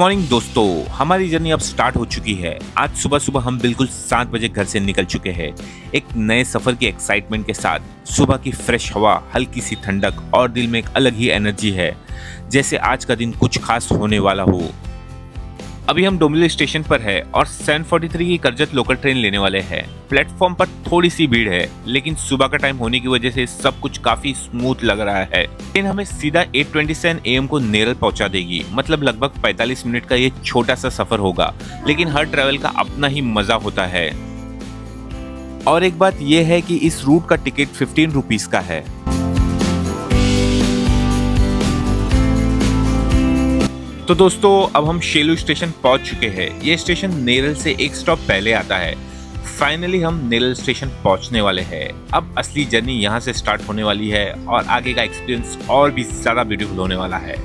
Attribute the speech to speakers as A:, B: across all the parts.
A: Morning दोस्तों, हमारी journey अब स्टार्ट हो चुकी है। आज सुबह सुबह हम बिल्कुल 7 बजे घर से निकल चुके हैं, एक नए सफर की एक्साइटमेंट के साथ। सुबह की फ्रेश हवा, हल्की सी ठंडक और दिल में एक अलग ही एनर्जी है, जैसे आज का दिन कुछ खास होने वाला हो। अभी हम डोंबिवली स्टेशन पर है और 7:43 की करजत लोकल ट्रेन लेने वाले हैं। प्लेटफॉर्म पर थोड़ी सी भीड़ है, लेकिन सुबह का टाइम होने की वजह से सब कुछ काफी स्मूथ लग रहा है। ट्रेन हमें सीधा 8:27 AM को नेरल पहुंचा देगी। मतलब लगभग 45 मिनट का ये छोटा सा सफर होगा, लेकिन हर ट्रैवल का अपना ही मजा होता है। और एक बात यह है कि इस रूट का टिकट 15 रुपीज का है। तो दोस्तों, अब हम शेलू स्टेशन पहुंच चुके हैं। ये स्टेशन नेरल से एक स्टॉप पहले आता है। फाइनली हम नेरल स्टेशन पहुंचने वाले हैं। अब असली जर्नी यहां से स्टार्ट होने वाली है और आगे का एक्सपीरियंस और भी ज्यादा ब्यूटीफुल होने वाला है।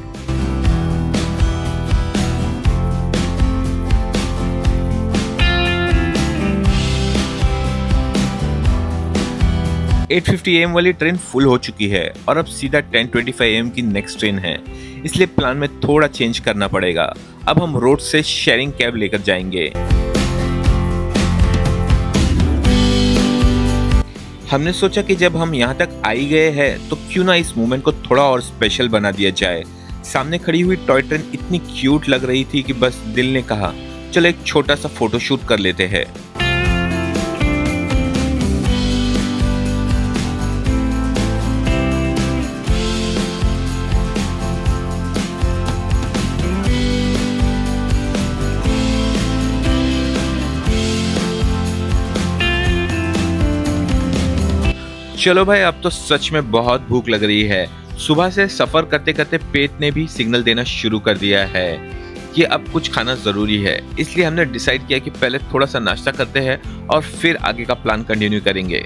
A: $8:50 AM वाली ट्रेन फुल हो चुकी है और अब सीधा 10:25 AM की नेक्स्ट ट्रेन है, इसलिए प्लान में थोड़ा चेंज करना पड़ेगा। अब हम रोड से शेयरिंग कैब लेकर जाएंगे। हमने सोचा कि जब हम यहाँ तक आ ही गए हैं तो क्यों ना इस मोमेंट को थोड़ा और स्पेशल बना दिया जाए। सामने खड़ी हुई टॉय ट्रेन इतनी क्यूट लग रही थी कि बस दिल ने कहा चलो एक छोटा सा फोटोशूट कर लेते हैं। चलो भाई, अब तो सच में बहुत भूख लग रही है। सुबह से सफर करते करते पेट ने भी सिग्नल देना शुरू कर दिया है कि अब कुछ खाना जरूरी है। इसलिए हमने डिसाइड किया कि पहले थोड़ा सा नाश्ता करते हैं और फिर आगे का प्लान कंटिन्यू करेंगे।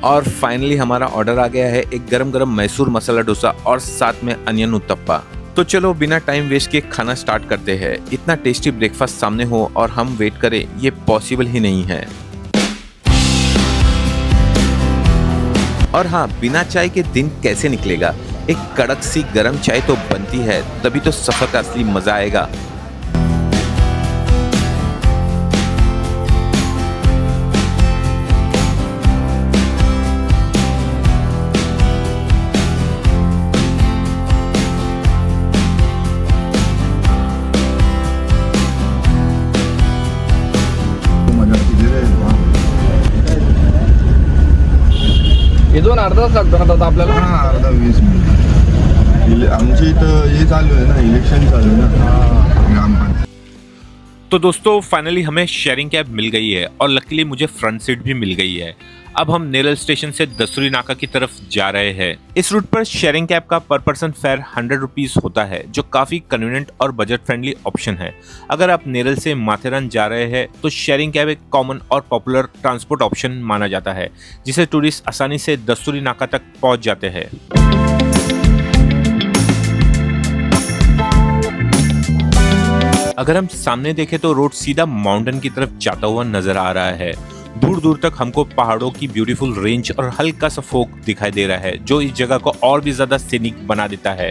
A: और फाइनली हमारा ऑर्डर आ गया है, एक गरम गरम मैसूर मसाला डोसा और साथ में अनियन उत्तप्पा। तो चलो बिना टाइम वेस्ट किए खाना स्टार्ट करते हैं। इतना टेस्टी ब्रेकफास्ट सामने हो और हम वेट करें, ये पॉसिबल ही नहीं है। और हाँ, बिना चाय के दिन कैसे निकलेगा। एक कड़क सी गरम चाय तो बनती है, तभी तो सफर का असली मजा आएगा।
B: इथून अर्धा तास लागतो ना दादा आपल्याला.
C: अर्धा 20 मिनिट. आमच्या इथं हे चालू आहे ना, इलेक्शन चालू आहे ना ग्रामपंचायत।
A: तो दोस्तों, फाइनली हमें शेयरिंग कैब मिल गई है और लकीली मुझे फ्रंट सीट भी मिल गई है। अब हम नेरल स्टेशन से दसूरी नाका की तरफ जा रहे हैं। इस रूट पर शेयरिंग कैब का पर पर्सन फेयर 100 रुपीज होता है, जो काफी कन्वीनियंट और बजट फ्रेंडली ऑप्शन है। अगर आप नेरल से माथेरान जा रहे हैं तो शेयरिंग कैब एक कॉमन और पॉपुलर ट्रांसपोर्ट ऑप्शन माना जाता है, जिसे टूरिस्ट आसानी से दसूरी नाका तक पहुंच जाते हैं। अगर हम सामने देखें तो रोड सीधा माउंटेन की तरफ जाता हुआ नजर आ रहा है। दूर दूर तक हमको पहाड़ों की ब्यूटीफुल रेंज और हल्का सा फोक दिखाई दे रहा है, जो इस जगह को और भी ज्यादा सीनिक बना देता है।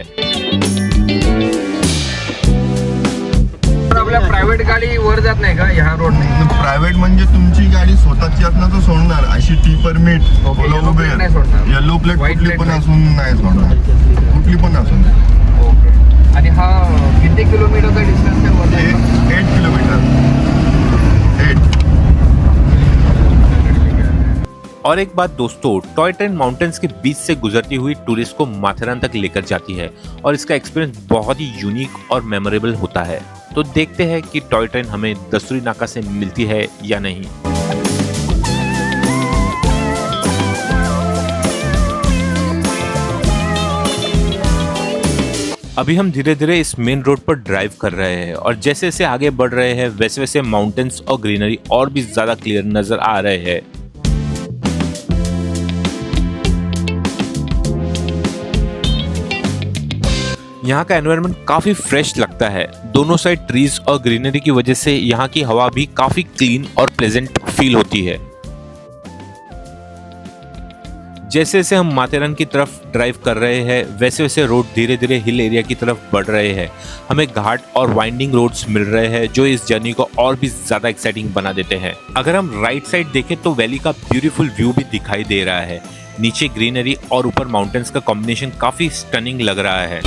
B: आपल्या प्रायव्हेट गाडी वर जात नाही का ह्या रोडने?
C: प्रायव्हेट म्हणजे तुमची गाडी स्वतःची असणार तर सोडणार, अशी टी परमिट येलो प्लेट कुठली पण असून नाही सोडणार, कुठली पण असून.
B: ओके. आणि हा किती किलोमीटरचा डिस्टन्स आहे वर?
C: 8 किलोमीटर. 8.
A: और एक बात दोस्तों, टॉय ट्रेन माउंटेन्स के बीच से गुजरती हुई टूरिस्ट को माथेरान तक लेकर जाती है और इसका एक्सपीरियंस बहुत ही यूनिक और मेमोरेबल होता है। तो देखते हैं कि टॉय ट्रेन हमें दसूरी नाका से मिलती है या नहीं। अभी हम धीरे धीरे इस मेन रोड पर ड्राइव कर रहे हैं और जैसे जैसे आगे बढ़ रहे हैं वैसे वैसे माउंटेन्स और ग्रीनरी और भी ज्यादा क्लियर नजर आ रहे हैं। यहाँ का एनवायरनमेंट काफी फ्रेश लगता है। दोनों साइड ट्रीज और ग्रीनरी की वजह से यहाँ की हवा भी काफी क्लीन और प्लेजेंट फील होती है। जैसे जैसे हम माथेरन की तरफ ड्राइव कर रहे हैं वैसे वैसे रोड धीरे धीरे हिल एरिया की तरफ बढ़ रहे हैं। हमें घाट और वाइंडिंग रोड्स मिल रहे हैं जो इस जर्नी को और भी ज़्यादा एक्साइटिंग बना देते हैं। अगर हम राइट साइड देखें तो वैली का ब्यूटीफुल व्यू भी दिखाई दे रहा है। नीचे ग्रीनरी और ऊपर माउंटेन्स का कॉम्बिनेशन काफ़ी स्टनिंग लग रहा है।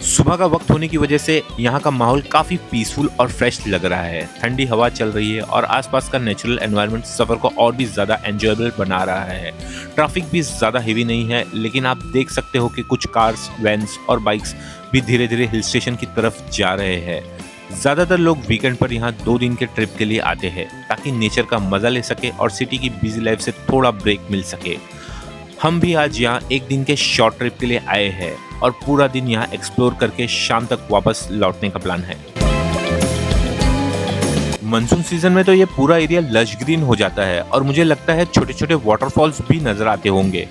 A: सुबह का वक्त होने की वजह से यहाँ का माहौल काफ़ी पीसफुल और फ्रेश लग रहा है। ठंडी हवा चल रही है और आसपास का नेचुरल एनवायरनमेंट सफ़र को और भी ज़्यादा एंजॉयबल बना रहा है। ट्रैफिक भी ज़्यादा हेवी नहीं है, लेकिन आप देख सकते हो कि कुछ कार्स, वैन्स और बाइक्स भी धीरे धीरे हिल स्टेशन की तरफ जा रहे हैं। ज़्यादातर लोग वीकेंड पर यहाँ 2 दिन के ट्रिप के लिए आते हैं ताकि नेचर का मज़ा ले सके और सिटी की बिजी लाइफ से थोड़ा ब्रेक मिल सके। हम भी आज यहाँ 1 दिन के शॉर्ट ट्रिप के लिए आए हैं और पूरा दिन यहाँ एक्सप्लोर करके शाम तक वापस लौटने का प्लान है। मानसून सीजन में तो ये पूरा एरिया लश ग्रीन हो जाता है और मुझे लगता है छोटे छोटे वाटरफॉल्स भी नजर आते होंगे।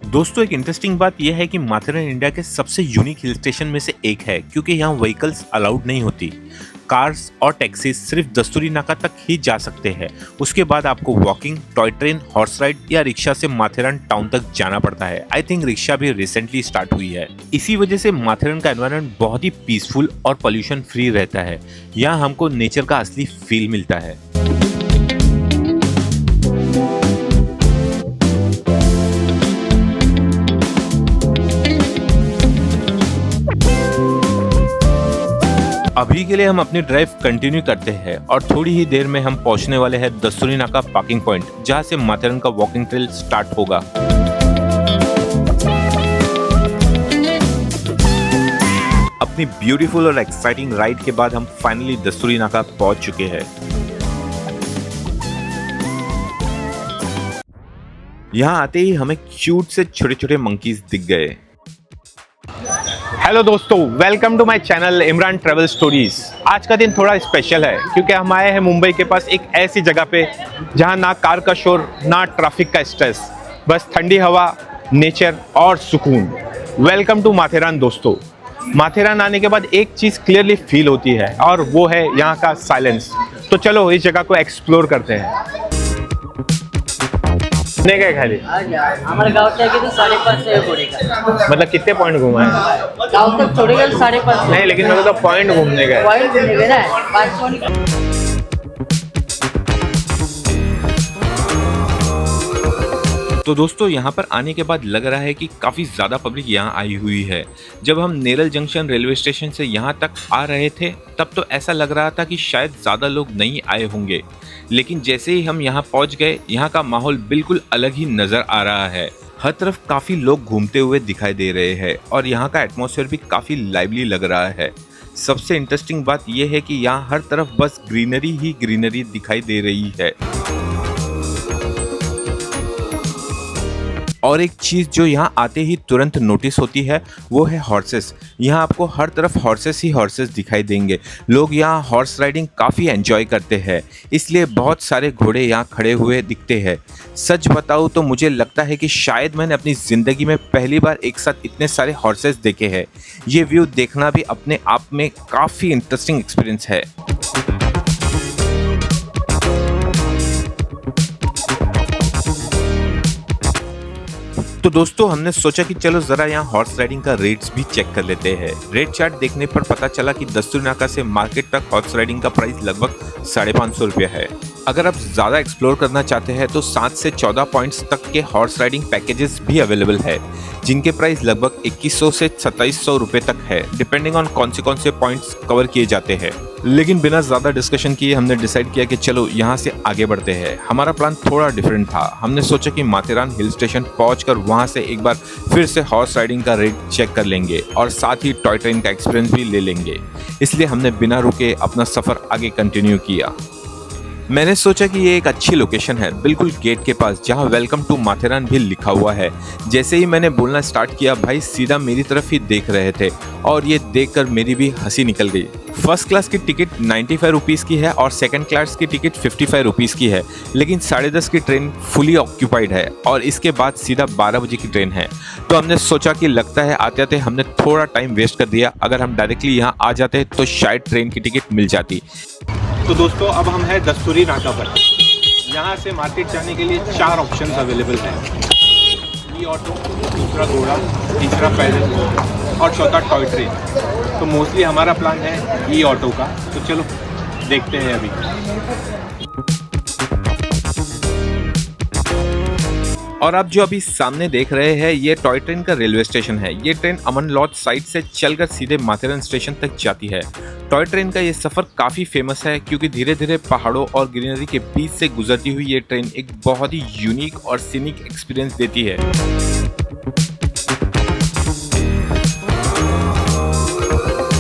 A: दोस्तों, एक इंटरेस्टिंग बात यह है कि माथेरन इंडिया के सबसे यूनिक हिल स्टेशन में से एक है क्योंकि यहाँ व्हीकल्स अलाउड नहीं होती। कार्स और टैक्सी सिर्फ दस्तूरी नाका तक ही जा सकते हैं। उसके बाद आपको walking, toy train, horse ride या रिक्शा से माथेरन टाउन तक जाना पड़ता है। आई थिंक रिक्शा भी रिसेंटली स्टार्ट हुई है। इसी वजह से माथेरन का एनवायरनमेंट बहुत ही पीसफुल और पॉल्यूशन फ्री रहता है। यहाँ हमको नेचर का असली फील मिलता है। अभी के लिए हम अपनी ड्राइव कंटिन्यू करते हैं और थोड़ी ही देर में हम पहुंचने वाले हैं दस्तूरी नाका पार्किंग पॉइंट, जहां से माथेरन का वॉकिंग ट्रेल स्टार्ट होगा। अपनी ब्यूटीफुल और एक्साइटिंग राइड के बाद हम फाइनली दस्तूरी नाका पहुंच चुके हैं। यहां आते ही हमें क्यूट से छोटे छोटे मंकीज दिख गए।
D: हेलो दोस्तों, welcome to my channel Imran travel stories. आज का दिन थोड़ा स्पेशल है क्योंकि हम आए हैं मुंबई के पास एक ऐसी जगह पे जहां ना कार का शोर, ना ट्रैफिक का स्ट्रेस, बस ठंडी हवा, नेचर और सुकून। वेलकम टू माथेरान दोस्तों। माथेरान आने के बाद एक चीज़ क्लियरली फील होती है और वो है यहाँ का साइलेंस। तो चलो इस जगह को एक्सप्लोर करते हैं। कितने का खाली
E: हमारे गाँव से आगे तो 5.5 घोड़े का।
D: मतलब कितने पॉइंट घूमा है?
E: गाँव तक छोड़ेगा 5.5।
D: नहीं, लेकिन मेरे को तो पॉइंट घूमने का है।
E: पॉइंट घूमने का है 500।
A: तो दोस्तों, यहाँ पर आने के बाद लग रहा है कि काफ़ी ज़्यादा पब्लिक यहाँ आई हुई है। जब हम नेरल जंक्शन रेलवे स्टेशन से यहाँ तक आ रहे थे तब तो ऐसा लग रहा था कि शायद ज़्यादा लोग नहीं आए होंगे, लेकिन जैसे ही हम यहाँ पहुँच गए यहाँ का माहौल बिल्कुल अलग ही नज़र आ रहा है। हर तरफ काफ़ी लोग घूमते हुए दिखाई दे रहे हैं और यहाँ का एटमॉस्फेयर भी काफ़ी लाइवली लग रहा है। सबसे इंटरेस्टिंग बात यह है कि यहाँ हर तरफ बस ग्रीनरी ही ग्रीनरी दिखाई दे रही है। और एक चीज़ जो यहाँ आते ही तुरंत नोटिस होती है वो है हॉर्सेस। यहाँ आपको हर तरफ हॉर्सेस ही हॉर्सेस दिखाई देंगे। लोग यहाँ हॉर्स राइडिंग काफ़ी एंजॉय करते हैं, इसलिए बहुत सारे घोड़े यहाँ खड़े हुए दिखते हैं। सच बताऊँ तो मुझे लगता है कि शायद मैंने अपनी ज़िंदगी में पहली बार एक साथ इतने सारे हॉर्सेस देखे हैं। ये व्यू देखना भी अपने आप में काफ़ी इंटरेस्टिंग एक्सपीरियंस है। तो दोस्तों, हमने सोचा कि चलो जरा यहाँ हॉर्स राइडिंग का रेट्स भी चेक कर लेते हैं। रेट चार्ट देखने पर पता चला कि दस्तूरी नाका से मार्केट तक हॉर्स राइडिंग का प्राइस लगभग 550 रुपये है। अगर आप ज़्यादा एक्सप्लोर करना चाहते हैं तो 7 से 14 पॉइंट्स तक के हॉर्स राइडिंग पैकेजेस भी अवेलेबल है, जिनके प्राइस लगभग 2100 से 2700 रुपये तक है, डिपेंडिंग ऑन कौन से पॉइंट्स कवर किए जाते हैं। लेकिन बिना ज़्यादा डिस्कशन किए हमने डिसाइड किया कि चलो यहाँ से आगे बढ़ते हैं। हमारा प्लान थोड़ा डिफरेंट था। हमने सोचा कि माथेरान हिल स्टेशन पहुँचकर वहाँ से एक बार फिर से हॉर्स राइडिंग का रेट चेक कर लेंगे और साथ ही टॉय ट्रेन का एक्सपीरियंस भी ले लेंगे। इसलिए हमने बिना रुके अपना सफ़र आगे कंटिन्यू किया। मैंने सोचा कि ये एक अच्छी लोकेशन है, बिल्कुल गेट के पास, जहां वेलकम टू माथेरान भी लिखा हुआ है। जैसे ही मैंने बोलना स्टार्ट किया, भाई सीधा मेरी तरफ ही देख रहे थे और ये देखकर मेरी भी हंसी निकल गई। फर्स्ट क्लास की टिकट 95 रुपीज़ की है और सेकंड क्लास की टिकट 55 रुपीज़ की है, लेकिन 10:30 की ट्रेन फुली ऑक्यूपाइड है और इसके बाद सीधा 12 बजे की ट्रेन है। तो हमने सोचा कि लगता है आते आते हमने थोड़ा टाइम वेस्ट कर दिया, अगर हम डायरेक्टली यहाँ आ जाते तो शायद ट्रेन की टिकट मिल जाती।
D: तो दोस्तों अब हम हैं दस्तूरी नाका पर। यहाँ से मार्केट जाने के लिए 4 ऑप्शंस अवेलेबल हैं। ई ऑटो, दूसरा घोड़ा, तीसरा पैदल और चौथा टॉय ट्रेन। तो मोस्टली हमारा प्लान है ई ऑटो का, तो चलो देखते हैं अभी।
A: और आप जो अभी सामने देख रहे हैं ये टॉय ट्रेन का रेलवे स्टेशन है। ये ट्रेन अमन लॉज साइड से चलकर सीधे माथेरान स्टेशन तक जाती है। टॉय ट्रेन का ये सफ़र काफ़ी फेमस है क्योंकि धीरे धीरे पहाड़ों और ग्रीनरी के बीच से गुजरती हुई ये ट्रेन एक बहुत ही यूनिक और सीनिक एक्सपीरियंस देती है।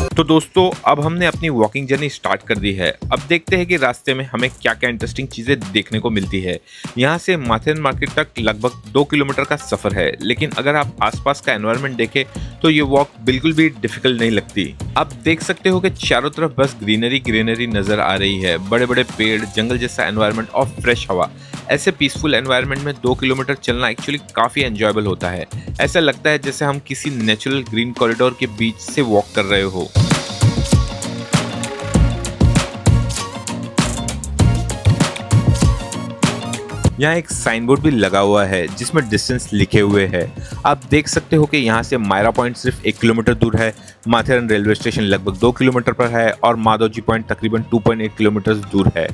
A: तो दोस्तों अब हमने अपनी वॉकिंग जर्नी स्टार्ट कर दी है। अब देखते हैं कि रास्ते में हमें क्या क्या इंटरेस्टिंग चीज़ें देखने को मिलती है। यहाँ से माथेरान मार्केट तक लगभग 2 किलोमीटर का सफ़र है, लेकिन अगर आप आसपास का एनवायरनमेंट देखें तो ये वॉक बिल्कुल भी डिफिकल्ट नहीं लगती। आप देख सकते हो कि चारों तरफ बस ग्रीनरी ग्रीनरी नज़र आ रही है, बड़े बड़े पेड़, जंगल जैसा एनवायरनमेंट और फ्रेश हवा। ऐसे पीसफुल एनवायरनमेंट में 2 किलोमीटर चलना एक्चुअली काफ़ी एंजॉयबल होता है। ऐसा लगता है जैसे हम किसी नेचुरल ग्रीन कॉरिडोर के बीच से वॉक कर रहे हो। यहाँ एक साइन बोर्ड भी लगा हुआ है जिसमें डिस्टेंस लिखे हुए हैं। आप देख सकते हो कि यहाँ से मायरा पॉइंट सिर्फ 1 किलोमीटर दूर है, माथेरान रेलवे स्टेशन लगभग 2 किलोमीटर पर है और माधोजी पॉइंट तकरीबन 2.8 किलोमीटर दूर है।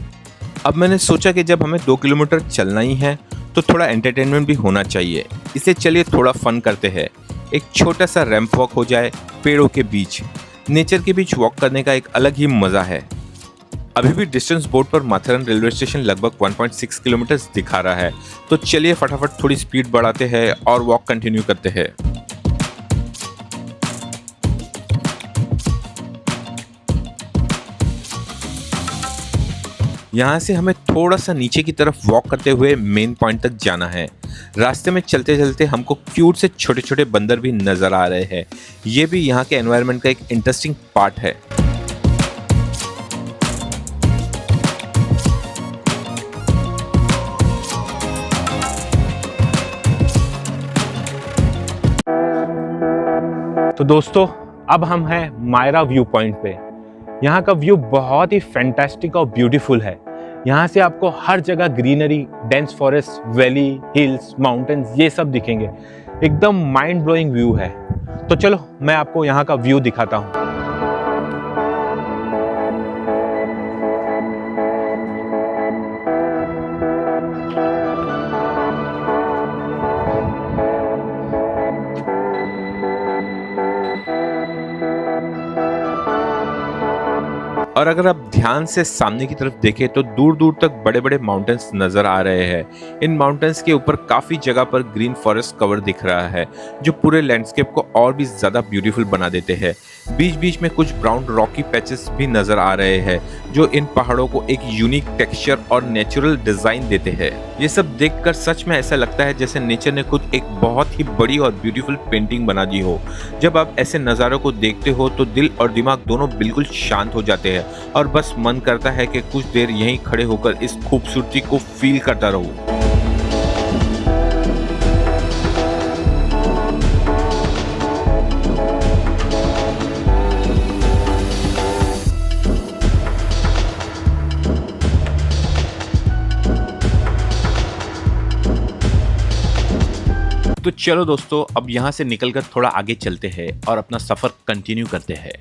A: अब मैंने सोचा कि जब हमें 2 किलोमीटर चलना ही है तो थोड़ा एंटरटेनमेंट भी होना चाहिए, इसे चलिए थोड़ा फन करते हैं। एक छोटा सा रैंप वॉक हो जाए पेड़ों के बीच। नेचर के बीच वॉक करने का एक अलग ही मज़ा है। अभी भी डिस्टेंस बोर्ड पर माथेरान रेलवे स्टेशन लगभग 1.6 किलोमीटर दिखा रहा है, तो चलिए फटाफट थोड़ी स्पीड बढ़ाते हैं और वॉक कंटिन्यू करते हैं। यहाँ से हमें थोड़ा सा नीचे की तरफ वॉक करते हुए मेन पॉइंट तक जाना है। रास्ते में चलते चलते हमको क्यूट से छोटे छोटे बंदर भी नजर आ रहे हैं। ये भी यहाँ के एनवायरनमेंट का एक इंटरेस्टिंग पार्ट है।
D: तो दोस्तों अब हम हैं मायरा व्यू पॉइंट पे। यहाँ का व्यू बहुत ही फैंटास्टिक और ब्यूटीफुल है। यहाँ से आपको हर जगह greenery, dense forest, valley, hills, mountains ये सब दिखेंगे। एकदम माइंड ब्लोइंग व्यू है। तो चलो मैं आपको यहाँ का व्यू दिखाता हूँ।
A: और अगर आप ध्यान से सामने की तरफ देखें तो दूर दूर तक बड़े बड़े माउंटेन्स नजर आ रहे हैं। इन माउंटेन्स के ऊपर काफी जगह पर ग्रीन फॉरेस्ट कवर दिख रहा है जो पूरे लैंडस्केप को और भी ज्यादा ब्यूटीफुल बना देते हैं। बीच बीच में कुछ ब्राउन रॉकी पैचेस भी नजर आ रहे हैं जो इन पहाड़ों को एक यूनिक टेक्सचर और नेचुरल डिजाइन देते हैं। ये सब देखकर सच में ऐसा लगता है जैसे नेचर ने खुद एक बहुत ही बड़ी और ब्यूटीफुल पेंटिंग बना दी हो। जब आप ऐसे नज़ारों को देखते हो तो दिल और दिमाग दोनों बिल्कुल शांत हो जाते हैं और बस मन करता है कि कुछ देर यहीं खड़े होकर इस खूबसूरती को फील करता रहूं। तो चलो दोस्तों अब यहाँ से निकलकर थोड़ा आगे चलते हैं और अपना सफर कंटिन्यू करते हैं।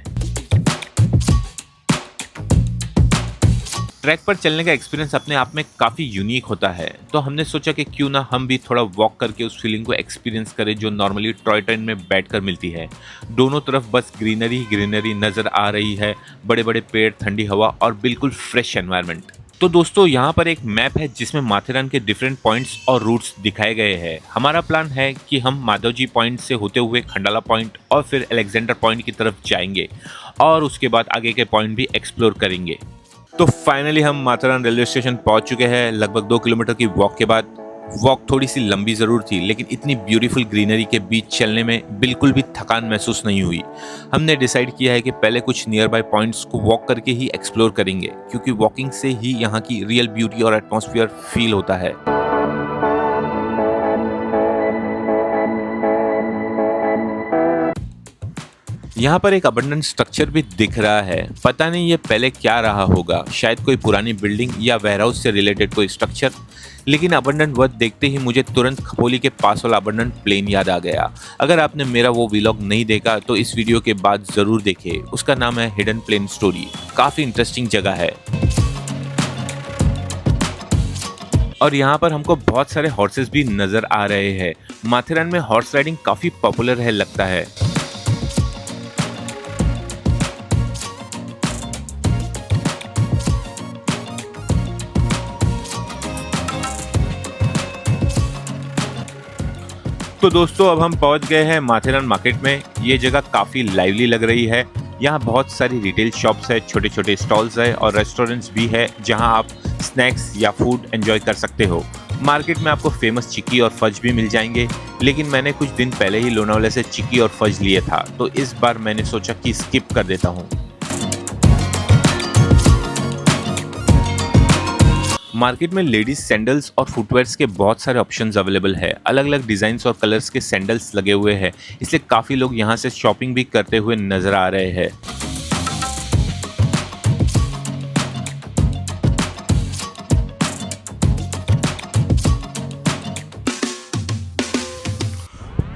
A: ट्रैक पर चलने का एक्सपीरियंस अपने आप में काफ़ी यूनिक होता है, तो हमने सोचा कि क्यों ना हम भी थोड़ा वॉक करके उस फीलिंग को एक्सपीरियंस करें जो नॉर्मली टॉय ट्रेन में बैठकर मिलती है। दोनों तरफ बस ग्रीनरी ग्रीनरी नज़र आ रही है, बड़े बड़े पेड़, ठंडी हवा और बिल्कुल फ्रेश एनवायरनमेंट। तो दोस्तों यहाँ पर एक मैप है जिसमें माथेरान के डिफरेंट पॉइंट्स और रूट्स दिखाए गए हैं। हमारा प्लान है कि हम माधोजी पॉइंट से होते हुए खंडाला पॉइंट और फिर अलेक्जेंडर पॉइंट की तरफ जाएंगे और उसके बाद आगे के पॉइंट भी एक्सप्लोर करेंगे। तो फाइनली हम माथेरान रेलवे स्टेशन पहुंच चुके हैं। लगभग 2 किलोमीटर की वॉक के बाद, वॉक थोड़ी सी लंबी ज़रूर थी, लेकिन इतनी ब्यूटीफुल ग्रीनरी के बीच चलने में बिल्कुल भी थकान महसूस नहीं हुई। हमने डिसाइड किया है कि पहले कुछ नियर बाय पॉइंट्स को वॉक करके ही एक्सप्लोर करेंगे, क्योंकि वॉकिंग से ही यहाँ की रियल ब्यूटी और एटमॉस्फेयर फील होता है। यहाँ पर एक अबंडन स्ट्रक्चर भी दिख रहा है। पता नहीं ये पहले क्या रहा होगा, शायद कोई पुरानी बिल्डिंग या वेयरहाउस से रिलेटेड कोई स्ट्रक्चर। लेकिन अबंडन वर्ड देखते ही मुझे तुरंत खपोली के पास वाला अबंडन प्लेन याद आ गया। अगर आपने मेरा वो व्लॉग नहीं देखा तो इस वीडियो के बाद ज़रूर देखें। उसका नाम है हिडन प्लेन स्टोरी। काफ़ी इंटरेस्टिंग जगह है और यहाँ पर हमको बहुत सारे हॉर्सेस भी नज़र आ रहे हैं। माथेरान में हॉर्स राइडिंग काफ़ी पॉपुलर है लगता है। तो दोस्तों अब हम पहुंच गए हैं माथेरान मार्केट में। ये जगह काफ़ी लाइवली लग रही है। यहाँ बहुत सारी रिटेल शॉप्स है, छोटे छोटे स्टॉल्स है और रेस्टोरेंट्स भी है जहाँ आप स्नैक्स या फूड एंजॉय कर सकते हो। मार्केट में आपको फेमस चिक्की और फज भी मिल जाएंगे, लेकिन मैंने कुछ दिन पहले ही लोनावले से चिक्की और फज लिए था, तो इस बार मैंने सोचा कि स्किप कर देता हूँ। मार्केट में लेडीज सैंडल्स और फुटवेयर्स के बहुत सारे ऑप्शंस अवेलेबल है। अलग अलग डिज़ाइंस और कलर्स के सैंडल्स लगे हुए हैं, इसलिए काफ़ी लोग यहाँ से शॉपिंग भी करते हुए नजर आ रहे हैं।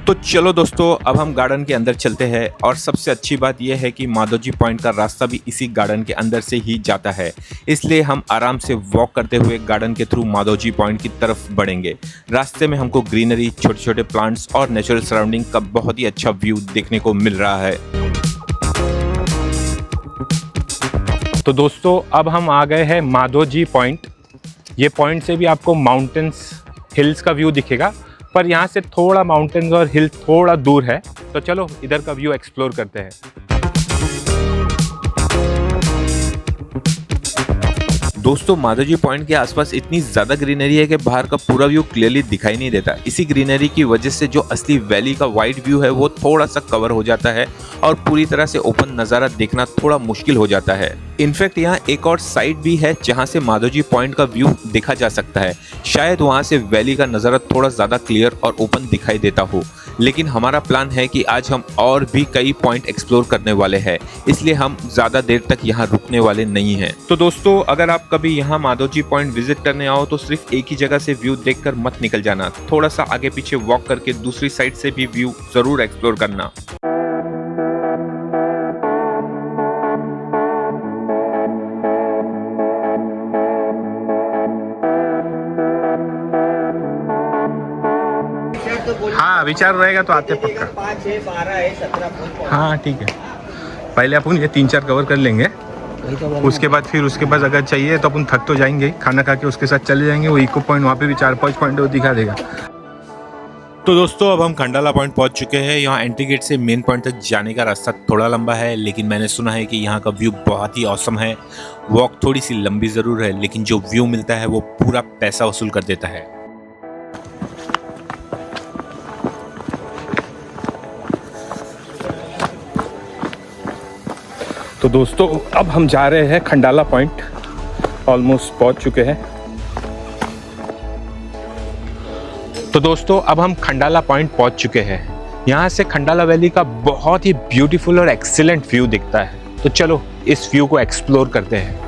A: तो चलो दोस्तों अब हम गार्डन के अंदर चलते हैं और सबसे अच्छी बात यह है कि माधोजी पॉइंट का रास्ता भी इसी गार्डन के अंदर से ही जाता है, इसलिए हम आराम से वॉक करते हुए गार्डन के थ्रू माधोजी पॉइंट की तरफ बढ़ेंगे। रास्ते में हमको ग्रीनरी, छोटे छोटे प्लांट्स और नेचुरल सराउंडिंग का बहुत ही अच्छा व्यू देखने को मिल रहा है।
D: तो दोस्तों अब हम आ गए हैं माधोजी पॉइंट। ये पॉइंट से भी आपको माउंटेन्स, हिल्स का व्यू दिखेगा, पर यहाँ से थोड़ा माउंटेन्स और हिल थोड़ा दूर है। तो चलो इधर का व्यू एक्सप्लोर करते हैं।
A: दोस्तों माधोजी पॉइंट के आसपास इतनी ज़्यादा ग्रीनरी है कि बाहर का पूरा व्यू क्लियरली दिखाई नहीं देता। इसी ग्रीनरी की वजह से जो असली वैली का वाइड व्यू है वो थोड़ा सा कवर हो जाता है और पूरी तरह से ओपन नज़ारा देखना थोड़ा मुश्किल हो जाता है। इनफैक्ट यहाँ एक और साइड भी है जहाँ से माधोजी पॉइंट का व्यू देखा जा सकता है। शायद वहाँ से वैली का नज़ारा थोड़ा ज़्यादा क्लियर और ओपन दिखाई देता हो, लेकिन हमारा प्लान है कि आज हम और भी कई पॉइंट एक्सप्लोर करने वाले हैं, इसलिए हम ज़्यादा देर तक यहाँ रुकने वाले नहीं हैं। तो दोस्तों अगर आप कभी यहाँ माधोजी पॉइंट विजिट करने आओ तो सिर्फ एक ही जगह से व्यू देखकर मत निकल जाना, थोड़ा सा आगे पीछे वॉक करके दूसरी साइड से भी व्यू ज़रूर एक्सप्लोर करना।
D: हाँ विचार रहेगा तो आते पक्का।
E: 5, 6, 12 है, 17।
D: हाँ ठीक है, पहले अपन ये 3-4 कवर कर लेंगे, उसके बाद अगर चाहिए तो अपन थक तो जाएंगे, खाना खा के उसके साथ चले जाएंगे। वो इको पॉइंट वहाँ पे भी 4-5 पॉइंट वो दिखा देगा।
A: तो दोस्तों अब हम खंडाला पॉइंट पहुंच चुके हैं। यहाँ एंट्री गेट से मेन पॉइंट तक जाने का रास्ता थोड़ा लंबा है, लेकिन मैंने सुना है कि यहाँ का व्यू बहुत ही औसम है। वॉक थोड़ी सी लंबी ज़रूर है, लेकिन जो व्यू मिलता है वो पूरा पैसा वसूल कर देता है।
D: तो दोस्तों अब हम जा रहे हैं खंडाला पॉइंट, ऑलमोस्ट पहुंच चुके हैं। तो दोस्तों अब हम खंडाला पॉइंट पहुंच चुके हैं। यहाँ से खंडाला वैली का बहुत ही ब्यूटीफुल और एक्सीलेंट व्यू दिखता है। तो चलो इस व्यू को एक्सप्लोर करते हैं।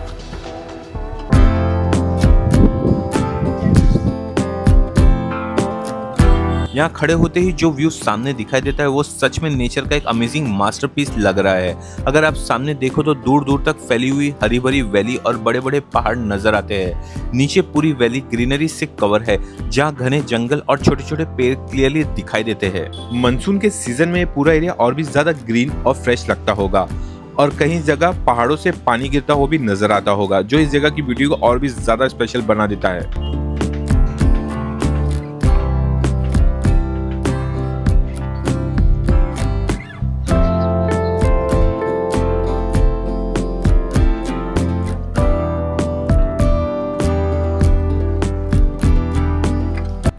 A: यहाँ खड़े होते ही जो व्यू सामने दिखाई देता है वो सच में नेचर का एक अमेजिंग मास्टरपीस लग रहा है। अगर आप सामने देखो तो दूर दूर तक फैली हुई हरी भरी वैली और बड़े बड़े पहाड़ नजर आते हैं। नीचे पूरी वैली ग्रीनरी से कवर है, जहाँ घने जंगल और छोटे छोटे पेड़ क्लियरली दिखाई देते हैं। मानसून के सीजन में पूरा एरिया और भी ज्यादा ग्रीन और फ्रेश लगता होगा और कहीं जगह पहाड़ों से पानी गिरता हुआ भी नजर आता होगा, जो इस जगह की ब्यूटी को और भी ज्यादा स्पेशल बना देता है।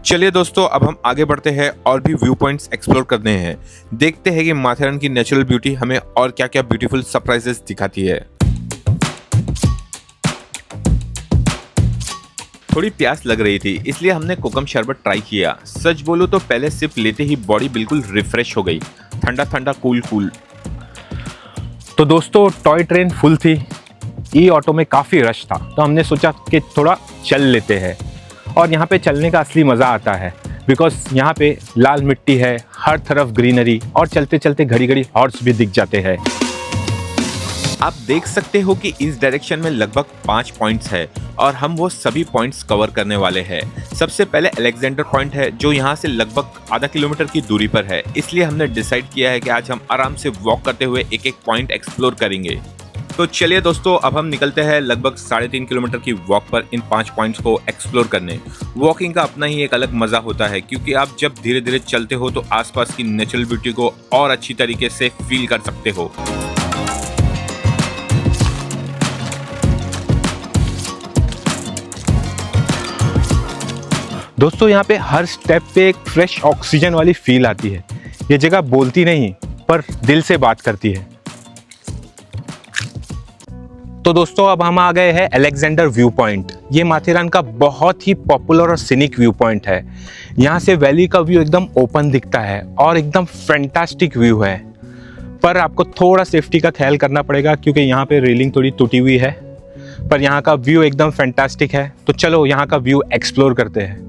A: चलिए दोस्तों, अब हम आगे बढ़ते हैं और भी व्यू पॉइंट्स एक्सप्लोर करने हैं। देखते हैं कि माथेरान की नेचुरल ब्यूटी हमें और क्या क्या ब्यूटीफुल सरप्राइजेस दिखाती है। थोड़ी प्यास लग रही थी, इसलिए हमने कोकम शरबत ट्राई किया। सच बोलूं तो पहले सिप लेते ही बॉडी बिल्कुल रिफ्रेश हो गई, ठंडा ठंडा कूल कूल।
D: तो दोस्तों, टॉय ट्रेन फुल थी, ई ऑटो में काफ़ी रश था, तो हमने सोचा कि थोड़ा चल लेते हैं। और यहाँ पे चलने का असली मज़ा आता है, बिकॉज यहाँ पे लाल मिट्टी है, हर तरफ ग्रीनरी, और चलते चलते घड़ी घड़ी हॉर्स भी दिख जाते हैं।
A: आप देख सकते हो कि इस डायरेक्शन में लगभग 5 पॉइंट्स है और हम वो सभी पॉइंट्स कवर करने वाले हैं। सबसे पहले अलेक्जेंडर पॉइंट है, जो यहाँ से लगभग आधा किलोमीटर की दूरी पर है, इसलिए हमने डिसाइड किया है कि आज हम आराम से वॉक करते हुए एक एक पॉइंट एक्सप्लोर करेंगे। तो चलिए दोस्तों, अब हम निकलते हैं लगभग 3.5 किलोमीटर की वॉक पर इन 5 पॉइंट्स को एक्सप्लोर करने। वॉकिंग का अपना ही एक अलग मजा होता है, क्योंकि आप जब धीरे धीरे चलते हो तो आसपास की नेचुरल ब्यूटी को और अच्छी तरीके से फील कर सकते हो।
D: दोस्तों, यहाँ पे हर स्टेप पे एक फ्रेश ऑक्सीजन वाली फील आती है। ये जगह बोलती नहीं पर दिल से बात करती है। तो दोस्तों, अब हम आ गए हैं अलेक्जेंडर व्यू पॉइंट। ये माथेरान का बहुत ही पॉपुलर और सिनिक व्यू पॉइंट है। यहाँ से वैली का व्यू एकदम ओपन दिखता है और एकदम फैंटास्टिक व्यू है। पर आपको थोड़ा सेफ्टी का ख्याल करना पड़ेगा, क्योंकि यहाँ पे रेलिंग थोड़ी टूटी हुई है। पर यहाँ का व्यू एकदम फैंटास्टिक है। तो चलो यहाँ का व्यू एक्सप्लोर करते हैं।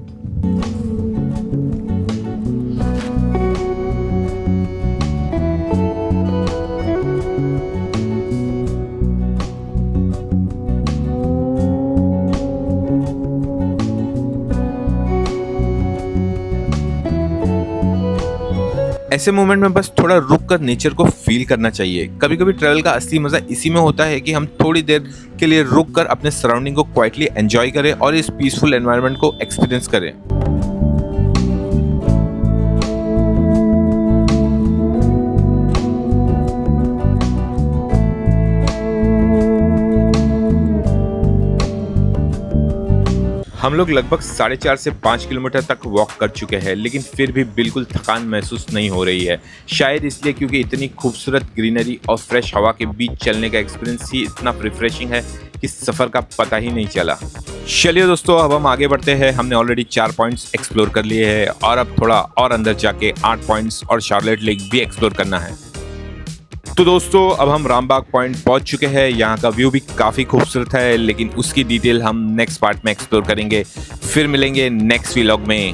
A: ऐसे मोमेंट में बस थोड़ा रुक कर नेचर को फील करना चाहिए। कभी कभी ट्रैवल का असली मजा इसी में होता है कि हम थोड़ी देर के लिए रुक कर अपने सराउंडिंग को क्वाइटली एंजॉय करें और इस पीसफुल एनवायरनमेंट को एक्सपीरियंस करें। हम लोग लगभग 4.5 से 5 किलोमीटर तक वॉक कर चुके हैं, लेकिन फिर भी बिल्कुल थकान महसूस नहीं हो रही है। शायद इसलिए क्योंकि इतनी खूबसूरत ग्रीनरी और फ्रेश हवा के बीच चलने का एक्सपीरियंस ही इतना रिफ्रेशिंग है कि सफ़र का पता ही नहीं चला। चलिए दोस्तों, अब हम आगे बढ़ते हैं। हमने ऑलरेडी 4 पॉइंट्स एक्सप्लोर कर लिए हैं और अब थोड़ा और अंदर जाके 8 पॉइंट्स और शार्लेट लेक भी एक्सप्लोर करना है। तो दोस्तों, अब हम रामबाग पॉइंट पहुंच चुके हैं। यहाँ का व्यू भी काफ़ी खूबसूरत है, लेकिन उसकी डिटेल हम नेक्स्ट पार्ट में एक्सप्लोर करेंगे। फिर मिलेंगे नेक्स्ट व्लॉग में।